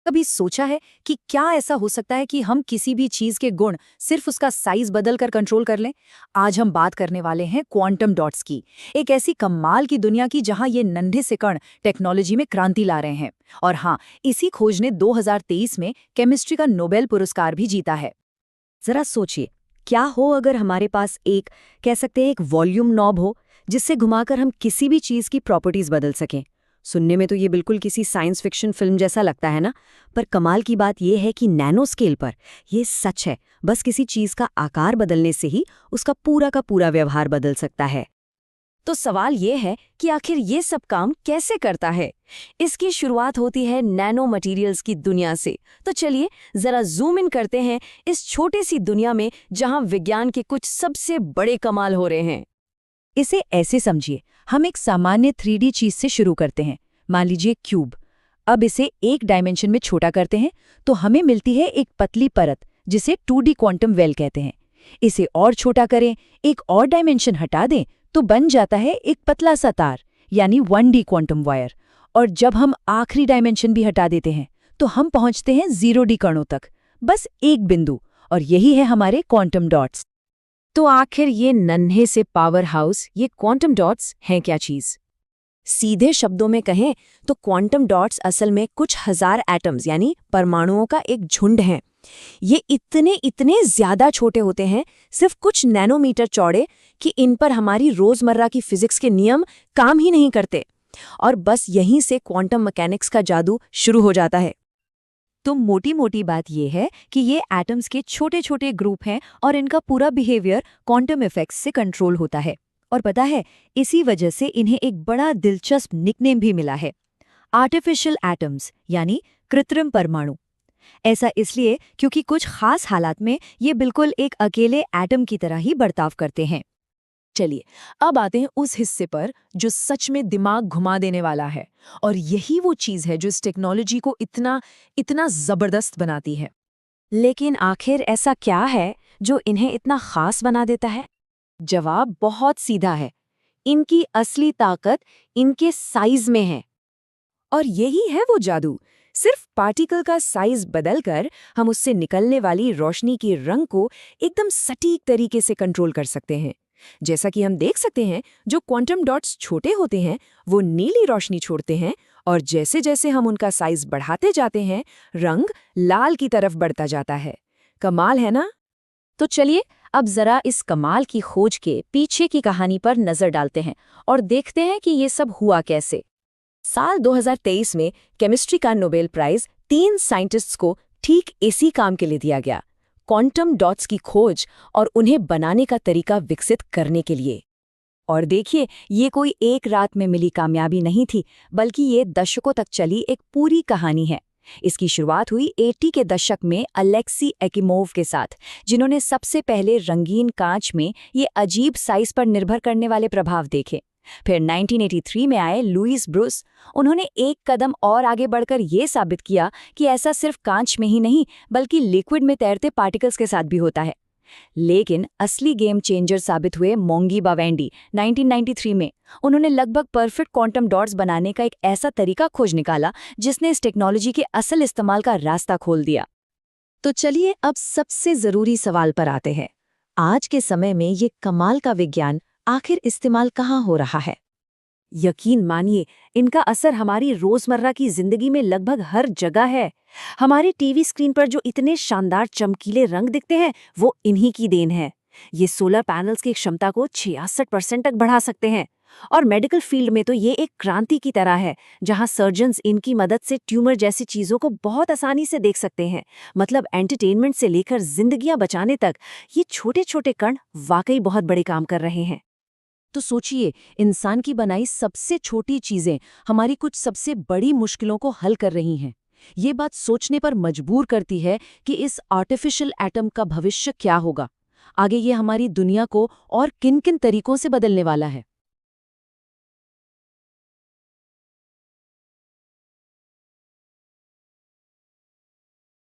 कभी सोचा है कि क्या ऐसा हो सकता है कि हम किसी भी चीज के गुण सिर्फ उसका साइज बदलकर कंट्रोल कर लें? आज हम बात करने वाले हैं क्वांटम डॉट्स की, एक ऐसी कमाल की दुनिया की जहां ये नन्हे से कण टेक्नोलॉजी में क्रांति ला रहे हैं। और हाँ, इसी खोज ने 2023 में केमिस्ट्री का नोबेल पुरस्कार भी जीता है। जरा सोचिए, क्या हो अगर हमारे पास एक कह सकते हैं एक वॉल्यूम नॉब हो जिससे घुमाकर हम किसी भी चीज की प्रॉपर्टीज बदल सकें। सुनने में तो ये बिल्कुल किसी साइंस फिक्शन फिल्म जैसा लगता है ना, पर कमाल की बात यह है कि नैनो स्केल पर यह सच है। बस किसी चीज का आकार बदलने से ही उसका पूरा का पूरा व्यवहार बदल सकता है। तो सवाल ये है कि आखिर ये सब काम कैसे करता है। इसकी शुरुआत होती है नैनो मटेरियल्स की दुनिया से। तो चलिए जरा जूम इन करते हैं इस छोटी सी दुनिया में जहां विज्ञान के कुछ सबसे बड़े कमाल हो रहे हैं। इसे ऐसे समझिए, हम एक सामान्य 3D चीज से शुरू करते हैं, मान लीजिए क्यूब। अब इसे एक डायमेंशन में छोटा करते हैं तो हमें मिलती है एक पतली परत जिसे 2D क्वांटम वेल कहते हैं। इसे और छोटा करें, एक और डायमेंशन हटा दें तो बन जाता है एक पतला सा तार, यानी 1D क्वांटम वायर। और जब हम आखिरी डायमेंशन भी हटा देते हैं तो हम पहुंचते हैं 0D कणों तक, बस एक बिंदु। और यही है हमारे क्वांटम डॉट्स। तो आखिर ये नन्हे से पावर हाउस, ये क्वांटम डॉट्स हैं क्या चीज? सीधे शब्दों में कहें तो क्वांटम डॉट्स असल में कुछ हजार एटम्स यानी परमाणुओं का एक झुंड है। ये इतने इतने ज्यादा छोटे होते हैं, सिर्फ कुछ नैनोमीटर चौड़े, कि इन पर हमारी रोजमर्रा की फिजिक्स के नियम काम ही नहीं करते। और बस यहीं से क्वांटम मैकेनिक्स का जादू शुरू हो जाता है। तो मोटी मोटी बात यह है कि ये एटम्स के छोटे छोटे ग्रुप हैं और इनका पूरा बिहेवियर क्वांटम इफेक्ट्स से कंट्रोल होता है। और पता है, इसी वजह से इन्हें एक बड़ा दिलचस्प निकनेम भी मिला है, आर्टिफिशियल एटम्स, यानी कृत्रिम परमाणु। ऐसा इसलिए क्योंकि कुछ खास हालात में ये बिल्कुल एक अकेले एटम की तरह ही बर्ताव करते हैं। चलिए अब आते हैं उस हिस्से पर जो सच में दिमाग घुमा देने वाला है। और यही वो चीज है जो इस टेक्नोलॉजी को इतना इतना जबरदस्त बनाती है। लेकिन आखिर ऐसा क्या है जो इन्हें इतना खास बना देता है? जवाब बहुत सीधा है, इनकी असली ताकत इनके साइज में है। और यही है वो जादू। सिर्फ पार्टिकल का साइज बदलकर हम उससे निकलने वाली रोशनी के रंग को एकदम सटीक तरीके से कंट्रोल कर सकते हैं। जैसा कि हम देख सकते हैं, जो क्वांटम डॉट्स छोटे होते हैं वो नीली रोशनी छोड़ते हैं, और जैसे जैसे हम उनका साइज बढ़ाते जाते हैं रंग लाल की तरफ बढ़ता जाता है। कमाल है ना? तो चलिए अब जरा इस कमाल की खोज के पीछे की कहानी पर नजर डालते हैं और देखते हैं कि ये सब हुआ कैसे। साल 2023 में केमिस्ट्री का नोबेल प्राइज 3 साइंटिस्ट्स को ठीक इसी काम के लिए दिया गया, क्वांटम डॉट्स की खोज और उन्हें बनाने का तरीका विकसित करने के लिए। और देखिए, ये कोई एक रात में मिली कामयाबी नहीं थी, बल्कि ये दशकों तक चली एक पूरी कहानी है। इसकी शुरुआत हुई 80 के दशक में अलेक्सी एकिमोव के साथ, जिन्होंने सबसे पहले रंगीन कांच में ये अजीब साइज पर निर्भर करने वाले प्रभाव देखे। फिर 1983 में आए लुईस ब्रूस। उन्होंने एक कदम और आगे बढ़कर ये साबित किया कि ऐसा सिर्फ कांच में ही नहीं बल्कि लिक्विड में तैरते पार्टिकल्स के साथ भी होता है। लेकिन असली गेम चेंजर साबित हुए मोंगी बावेंडी 1993 में। उन्होंने लगभग परफेक्ट क्वांटम डॉट्स बनाने का एक ऐसा तरीका खोज निकाला जिसने इस टेक्नोलॉजी के असल इस्तेमाल का रास्ता खोल दिया। तो चलिए अब सबसे जरूरी सवाल पर आते हैं। आज के समय में ये कमाल का विज्ञान आखिर इस्तेमाल कहाँ हो रहा है? यकीन मानिए, इनका असर हमारी रोजमर्रा की जिंदगी में लगभग हर जगह है। हमारे टीवी स्क्रीन पर जो इतने शानदार चमकीले रंग दिखते हैं वो इन्हीं की देन है। ये सोलर पैनल्स की क्षमता को 66% तक बढ़ा सकते हैं। और मेडिकल फील्ड में तो ये एक क्रांति की तरह है, जहां सर्जन्स इनकी मदद से ट्यूमर जैसी चीजों को बहुत आसानी से देख सकते हैं। मतलब एंटरटेनमेंट से लेकर जिंदगियां बचाने तक ये छोटे छोटे कण वाकई बहुत बड़े काम कर रहे हैं। तो सोचिए, इंसान की बनाई सबसे छोटी चीजें हमारी कुछ सबसे बड़ी मुश्किलों को हल कर रही हैं। ये बात सोचने पर मजबूर करती है कि इस आर्टिफिशियल एटम का भविष्य क्या होगा। आगे ये हमारी दुनिया को और किन किन तरीकों से बदलने वाला है।